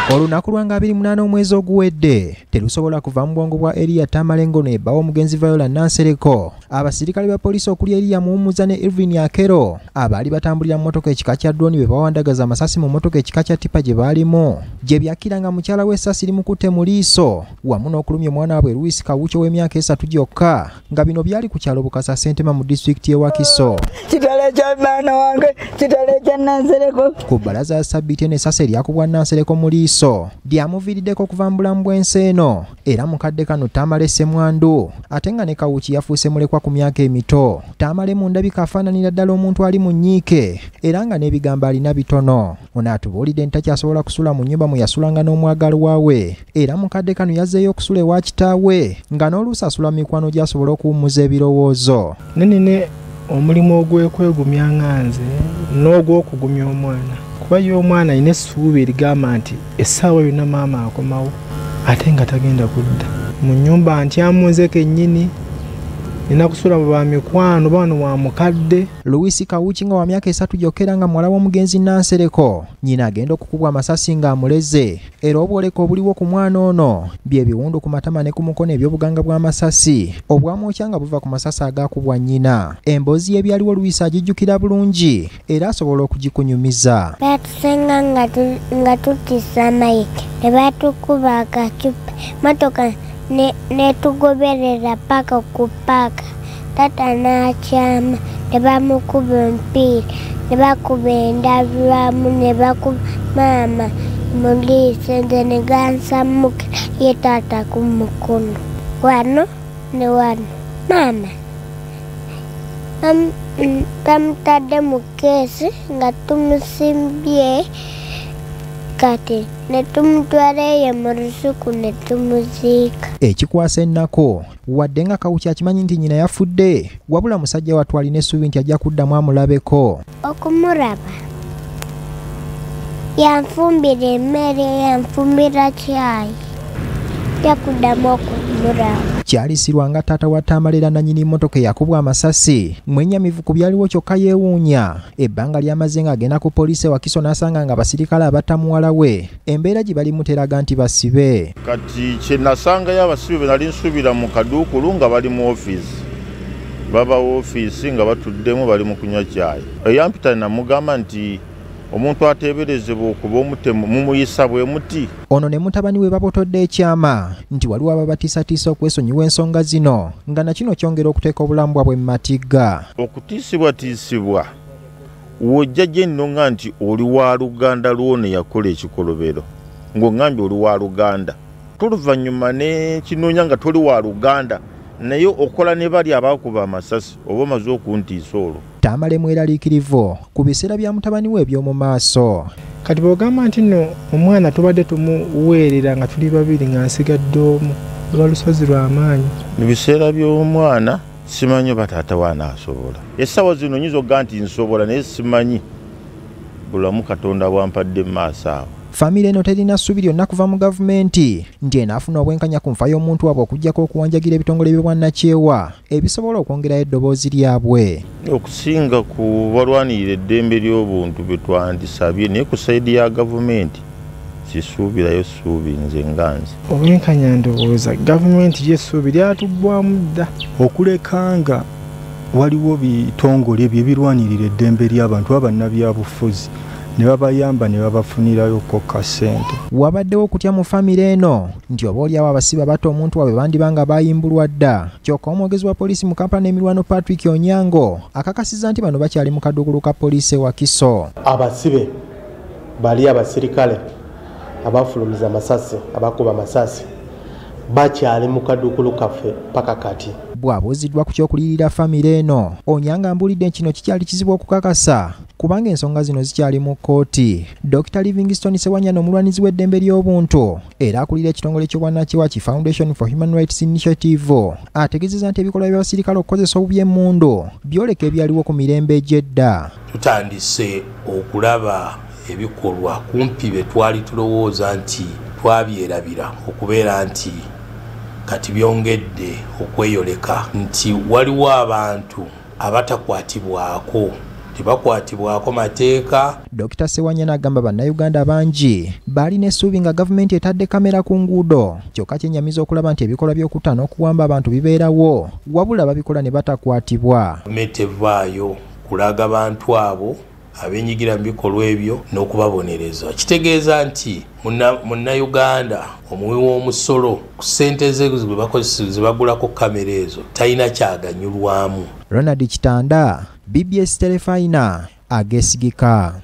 Olunaku lwa 28 omwezi oguwedde terusobola kuva mu bwongo bwa Elia Tamalengo ne bbawo omugenzi Viola Nansereko. Abasirikale ba poliisi okuli Elia Muwummuza ne Irvin Akero abaali batambulira mu motoka ekika kya drone be bawandagaza amasasi mu motoka ekika kya tipa gye baalimu gye byakiranga mukyala w'essasi limukutte mu liiso wamu n'okulumya omwana waabwe Luis Kawucho w'emyaka 3 gyokka nga bino byali ku kyalo Bukasa Sentema mu disitulikiti y'e Wakiso. Kitale kya mwana wange, kitale kya Nansereko. Ku bbalaza ya Ssabbiiti n'essasi eryakubwa Nansereko mu liiso lyamuviiriddeko okuva mu bulamu bw'ensi eno era mukadde kano Tamale Ssemwandu ate nga ne Kawuki yafuuse mulekwa ku myaka emito. Tamale mu ndabika afaananira ddala omuntu ali mu nnyiike era nga n'ebigambo alina bitono. Ono atubuulidde nti takyasobola kusula mu nnyumba mwe yasulanga n'omwagalwa we era mukadde kano yazzeeyo okusula ewa kitaawe nga n'oluusi asula mu mikwano gy'asobola okuwummuza ebirowoozo. Nenine omulimu ogw'okwegumya nganze n'ogw'okugumya omwana kuba ye omwana alina essuubi erigamba nti essaawa yonna maama akomawo ate nga tagenda kudda mu nnyumba ntyamunze kennyini nina kusula mu bamikwano bano wa mukadde. Luis Kawuki nga wa myaka 3 gyokka era nga muwala w'omugenzi Nansereko nnyina agenda okukubwa amasasi ng'amuleze era obwoleko obuliwo ku mwana ono bye biwundu ku matama ne ku mukono eby'obuganga bw'amasasi obwamwokya nga buva ku masasi agaakubwa nnyina. Emboozi y'ebyaliwo Luis agijjukira bulungi era asobola okugikunyumiza. Batusenga nga tutisa amayike ne batukuba akacupa motoka netugoberera paka ku paka tata n'akyama ne bamukuba omupiira ne bakuba endabiramu ne bakuba maama mu liiso nze ne gansamuka ye taata ku mukono wano ne wano. Maama tamutadde mu keesi nga tumusimbye kati netumutwala eyo mu lusuku netumuziika. Ekikwasa ennako wadde nga Kawuki akimanyi nti nnyina yafudde wabula musajja wattu alina essuubi nti ajja kuddamu amulabeko. Okumulaba yanfumbira emmere yanfumbira caayi yakuddamu okumulaba. Kyalisirwa nga taata wa Tamale era nannyini mmotoka eyakubwa amasasi mwennyamivu ku byaliwo kyokka yeewuunya ebbanga lyamaze nga agenda ku poliisi Wakiso n'asanga nga abasirikale abatta muwala we embeera gye balimu teraga nti basibe. Kati kye nasangayo abasibe be nali nsuubira mu kaduukulu nga bali mu ofiisi baba ofiisi nga batuddemu bali mu kunywa caayi. Eyampita namugamba nti omuntu ateeberezebwa okuba omutemu mumuyisa bwe muti. Ono ne mutabani we babotodde ekyama nti waliwo ababatiisatiisa okwesonyiwa ensonga zino nga na kino kyongera okuteeka obulamu bwabwe mu matigga. Okutiisibwatiisibwa wojja gye nno nga nti oli wa Luganda lw'ono yakola ekikolobero ng'ongambye oli wa Luganda toluvannyuma ne kinoonya nga toli wa Luganda naye okola ne bali abaakuba amasasi oba omaze okuntiisa olwo. Tamale mweraliikirivu ku biseera bya mutabani we eby'omu maaso. Kati bw'ogamba nti nno omwana tubadde tumuweerera nga tuli babiri nga nsigadde omu lwa lusozi lw'amaanyi. Mu biseera by'omwana simanyi oba taata waanaasobola. Essaawa zino nyinza okugamba nti nsobola naye simanyi bulamu Katonda bwampadde mu maaso awo. Famire eno terina ssuubi lyonna kuva mu gavumenti nti enaafuna obwenkanya ku nfa y'omuntu waabwe okuggyako okuwanjagira ebitongole by'obwannakyewa ebisobola okwongerayo eddoboozi lyabwe. Okusinga ku balwanirira eddembe ly'obuntu bye twandisabye naye ku sayidi ya gavumenti sisuubirayo ssuubi nze nga nze. Obwenkanya ndowooza gavumenti y'essuubi lyatuggwamu dda okuleka nga waliwo bitongole ebyo ebirwanirira eddembe ly'abantu abannabyabufuzi ne babayamba ne babafunirayo kokka ssente. Wabaddewo okutya mu famire eno nti obaolyawo abasiba batta omuntu waabwe bandibanga bayimbulwa dda. Kyokka omwogezi wa poliisi mu Kampala n'emirwano Patrick Onyango akakasizza nti bano bakyali mu kaduukulu ka poliisi Wakiso. Abasibe bali abasirikale abafulumiza amasasi abakuba amasasi bakyali mu kaduukulu kaffe paka kati. Bw'abuuziddwa ku ky'okuliyirira famire eno Onyango ambuulidde kino kikyali kizibu okukakasa kubanga ensonga zino zikyali mu kkooti. Dr. Livingstone Sewanyana omulwanizi w'eddembe ly'obuntu era akulira ekitongole ky'obwannakyewa ki Foundation for Human Rights Initiative ategeezezza nti ebikolwa by'abasirikale okukozesa obubi emmundu byoleka ebyaliwo ku mirembe egy'edda. Tutandise okulaba ebikolwa kumpi bye twali tulowooza nti twabyerabira okubeera nti kati byongedde okweyoleka nti waliwo abantu abatakwatibwako tebakwatibwako mateeka. Dr. Sewanya n'agamba bannayuganda bangi balina essuubi nga gavumenti etadde kamera ku nguudo, kyokka kyennyamiza okulaba nti ebikolwa by'okutta n'okuwamba abantu bibeerawo, wabula babikola ne batakwatibwa. Gavumenti evaayo kulaga bantu abo abenyigira mu bikolwa ebyo n'okubabonereza. Kitegeeza nti munnayuganda omuwi w'omusolo ku ssente ze ze bagulako kamera ezo talina kyaganyulwamu. Ronald Kitanda, BBS Telefina, agesigika.